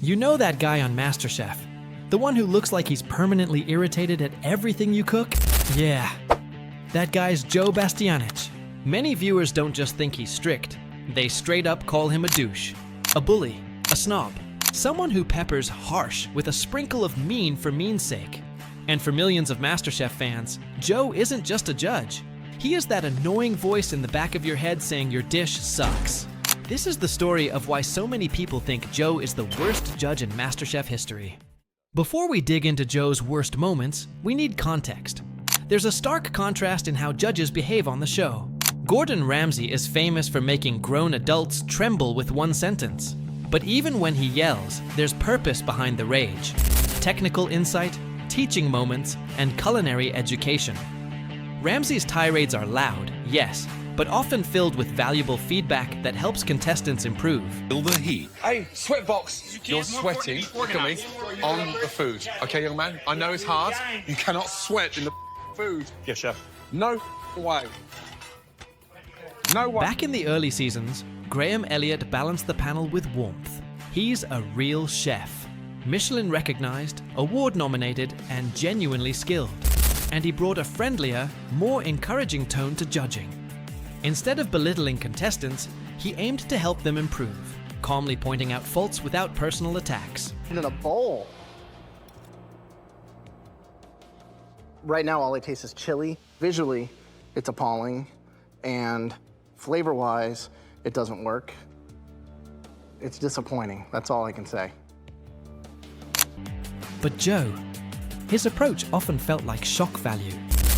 You know that guy on MasterChef? The one who looks like he's permanently irritated at everything you cook? Yeah, that guy's Joe Bastianich. Many viewers don't just think he's strict. They straight up call him a douche, a bully, a snob, someone who peppers harsh with a sprinkle of mean for mean's sake. And for millions of MasterChef fans, Joe isn't just a judge. He is that annoying voice in the back of your head saying your dish sucks. This is the story of why so many people think Joe is the worst judge in MasterChef history. Before we dig into Joe's worst moments, we need context. There's a stark contrast in how judges behave on the show. Gordon Ramsay is famous for making grown adults tremble with one sentence. But even when he yells, there's purpose behind the rage. Technical insight, teaching moments, and culinary education. Ramsay's tirades are loud, yes, but often filled with valuable feedback that helps contestants improve. Feel the heat. Hey, sweatbox, you're sweating, look at me, on the food. Okay, young man, I know it's hard. You cannot sweat in the food. Yes, chef. No way. No way. Back in the early seasons, Graham Elliott balanced the panel with warmth. He's a real chef. Michelin recognized, award nominated, and genuinely skilled. And he brought a friendlier, more encouraging tone to judging. Instead of belittling contestants, he aimed to help them improve, calmly pointing out faults without personal attacks. In a bowl. Right now, all I taste is chili. Visually, it's appalling, and flavor-wise, it doesn't work. It's disappointing. That's all I can say. But Joe, his approach often felt like shock value,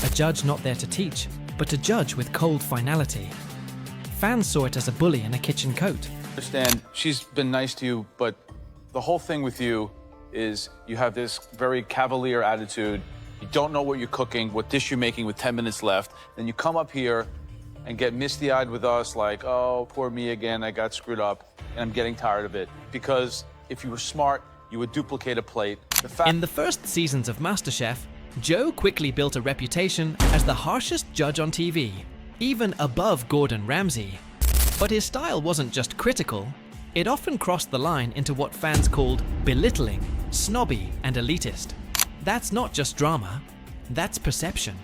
a judge not there to teach, but to judge with cold finality. Fans saw it as a bully in a kitchen coat. I understand she's been nice to you, but the whole thing with you is you have this very cavalier attitude. You don't know what you're cooking, what dish you're making with 10 minutes left. Then you come up here and get misty-eyed with us like, oh, poor me again, I got screwed up, and I'm getting tired of it. Because if you were smart, you would duplicate a plate. In the first seasons of MasterChef, Joe quickly built a reputation as the harshest judge on TV, even above Gordon Ramsay. But his style wasn't just critical, it often crossed the line into what fans called belittling, snobby, and elitist. That's not just drama, that's perception.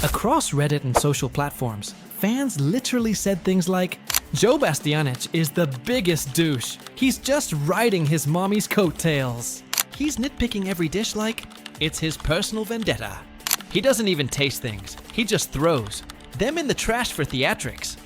Across Reddit and social platforms, fans literally said things like, Joe Bastianich is the biggest douche. He's just riding his mommy's coattails. He's nitpicking every dish like it's his personal vendetta. He doesn't even taste things, he just throws them in the trash for theatrics.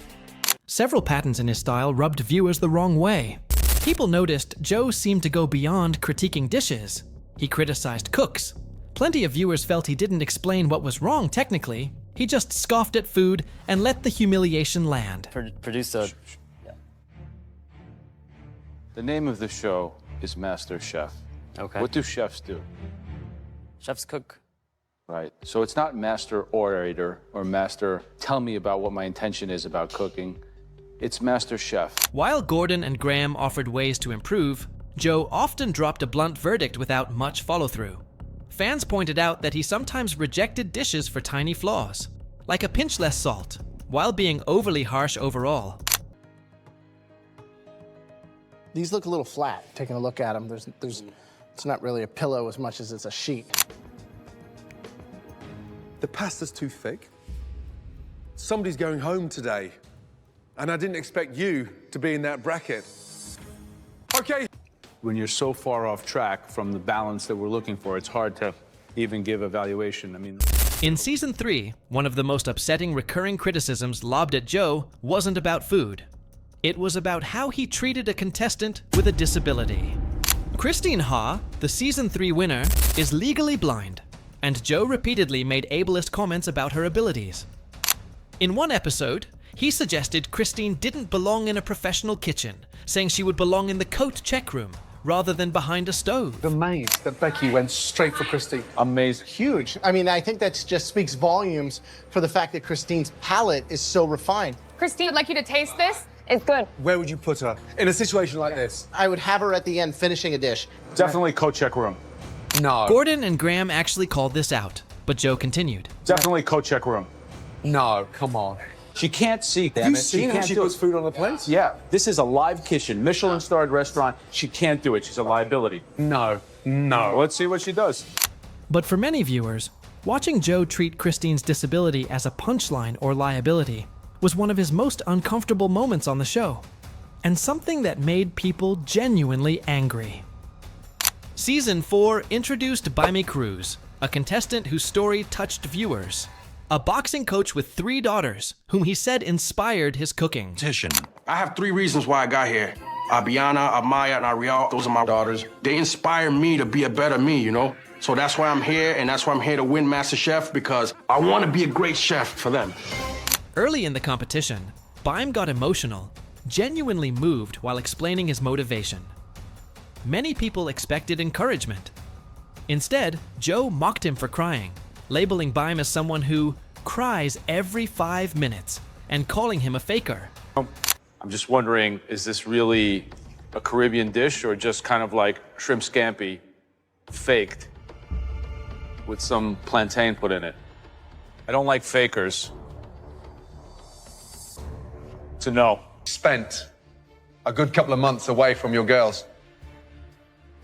Several patterns in his style rubbed viewers the wrong way. People noticed Joe seemed to go beyond critiquing dishes. He criticized cooks. Plenty of viewers felt he didn't explain what was wrong technically. He just scoffed at food and let the humiliation land. Producer. Yeah. The name of the show is MasterChef. Okay. What do chefs do? Chefs cook. Right. So it's not master orator or master tell me about what my intention is about cooking. It's MasterChef. While Gordon and Graham offered ways to improve, Joe often dropped a blunt verdict without much follow-through. Fans pointed out that he sometimes rejected dishes for tiny flaws, like a pinch less salt, while being overly harsh overall. These look a little flat, taking a look at them. It's not really a pillow as much as it's a sheet. The pasta's too thick. Somebody's going home today, and I didn't expect you to be in that bracket. Okay. When you're so far off track from the balance that we're looking for, it's hard to even give evaluation. I mean, in season 3, one of the most upsetting recurring criticisms lobbed at Joe wasn't about food. It was about how he treated a contestant with a disability. Christine Ha, the season 3 winner, is legally blind, and Joe repeatedly made ableist comments about her abilities. In one episode, he suggested Christine didn't belong in a professional kitchen, saying she would belong in the coat check room rather than behind a stove. Amazed that Becky went straight for Christine. amazing. Huge. I mean, I think that just speaks volumes for the fact that Christine's palate is so refined. Christine, I'd like you to taste this. It's good. Where would you put her in a situation like this? I would have her at the end finishing a dish. Definitely coat check room. No. Gordon and Graham actually called this out, but Joe continued. Definitely coat check room. No, come on. She can't see. Have you seen how she puts food on the plates? Yeah, this is a live kitchen, Michelin-starred restaurant. She can't do it. She's a liability. No. Let's see what she does. But for many viewers, watching Joe treat Christine's disability as a punchline or liability was one of his most uncomfortable moments on the show, and something that made people genuinely angry. Season 4 introduced Baime Cruz, a contestant whose story touched viewers. A boxing coach with 3 daughters, whom he said inspired his cooking. I have 3 reasons why I got here. Abiana, Amaya, and Ariel, those are my daughters. They inspire me to be a better me, you know? So that's why I'm here, and that's why I'm here to win MasterChef, because I want to be a great chef for them. Early in the competition, Baime got emotional, genuinely moved while explaining his motivation. Many people expected encouragement. Instead, Joe mocked him for crying, labeling Baime as someone who cries every 5 minutes and calling him a faker. I'm just wondering, is this really a Caribbean dish or just kind of like shrimp scampi faked with some plantain put in it? I don't like fakers. So no. Spent a good couple of months away from your girls.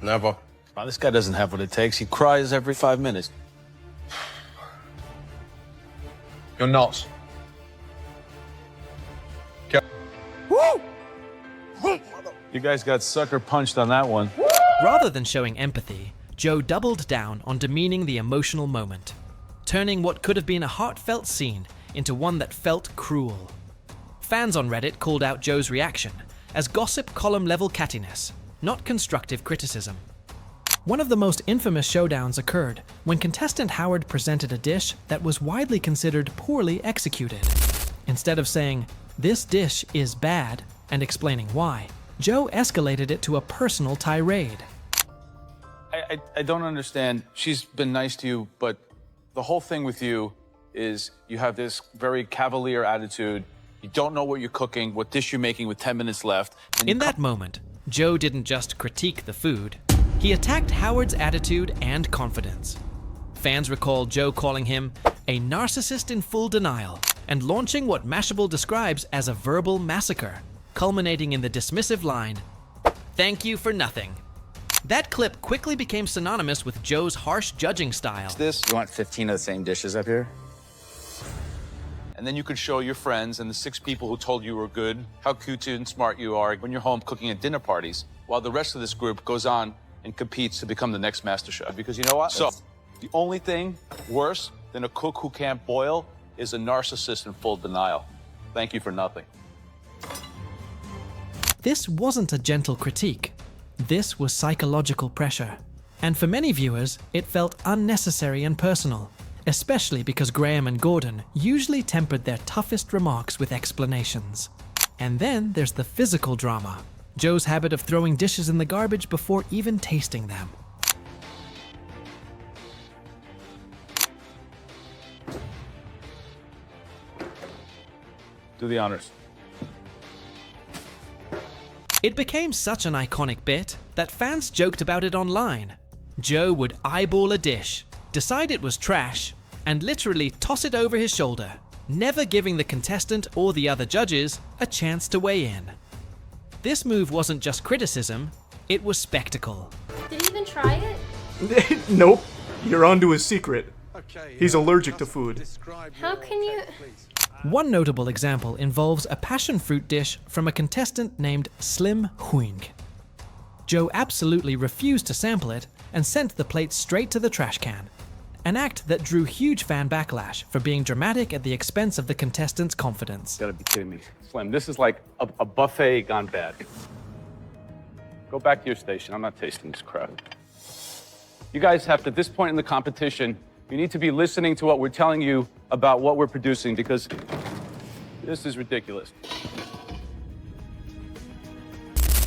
Never. Wow, this guy doesn't have what it takes. He cries every 5 minutes. You're not. You guys got sucker punched on that one. Rather than showing empathy, Joe doubled down on demeaning the emotional moment, turning what could have been a heartfelt scene into one that felt cruel. Fans on Reddit called out Joe's reaction as gossip column-level cattiness, not constructive criticism. One of the most infamous showdowns occurred when contestant Howard presented a dish that was widely considered poorly executed. Instead of saying, "This dish is bad," and explaining why, Joe escalated it to a personal tirade. I don't understand. She's been nice to you, but the whole thing with you is you have this very cavalier attitude. You don't know what you're cooking, what dish you're making with 10 minutes left. In that moment, Joe didn't just critique the food, he attacked Howard's attitude and confidence. Fans recall Joe calling him a narcissist in full denial and launching what Mashable describes as a verbal massacre, culminating in the dismissive line, "Thank you for nothing." That clip quickly became synonymous with Joe's harsh judging style. You want 15 of the same dishes up here? And then you could show your friends and the 6 people who told you were good how cute and smart you are when you're home cooking at dinner parties, while the rest of this group goes on and competes to become the next MasterChef. Because you know what? So, the only thing worse than a cook who can't boil is a narcissist in full denial. Thank you for nothing. This wasn't a gentle critique. This was psychological pressure. And for many viewers, it felt unnecessary and personal, especially because Graham and Gordon usually tempered their toughest remarks with explanations. And then there's the physical drama. Joe's habit of throwing dishes in the garbage before even tasting them. Do the honors. It became such an iconic bit that fans joked about it online. Joe would eyeball a dish, decide it was trash, and literally toss it over his shoulder, never giving the contestant or the other judges a chance to weigh in. This move wasn't just criticism, it was spectacle. Did you even try it? Nope. You're onto his secret. He's allergic to food. How can you... One notable example involves a passion fruit dish from a contestant named Slim Huing. Joe absolutely refused to sample it and sent the plate straight to the trash can, an act that drew huge fan backlash for being dramatic at the expense of the contestant's confidence. You gotta be kidding me. Slim, this is like a buffet gone bad. Go back to your station. I'm not tasting this crap. You guys have to, at this point in the competition, you need to be listening to what we're telling you about what we're producing, because this is ridiculous.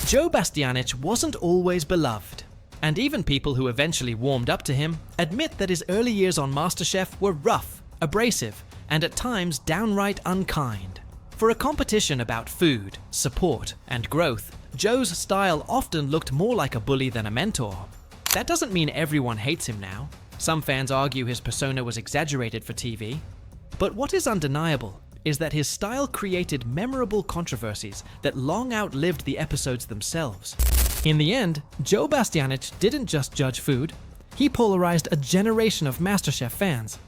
Joe Bastianich wasn't always beloved, and even people who eventually warmed up to him admit that his early years on MasterChef were rough, abrasive, and at times downright unkind. For a competition about food, support, and growth, Joe's style often looked more like a bully than a mentor. That doesn't mean everyone hates him now. Some fans argue his persona was exaggerated for TV. But what is undeniable is that his style created memorable controversies that long outlived the episodes themselves. In the end, Joe Bastianich didn't just judge food, he polarized a generation of MasterChef fans.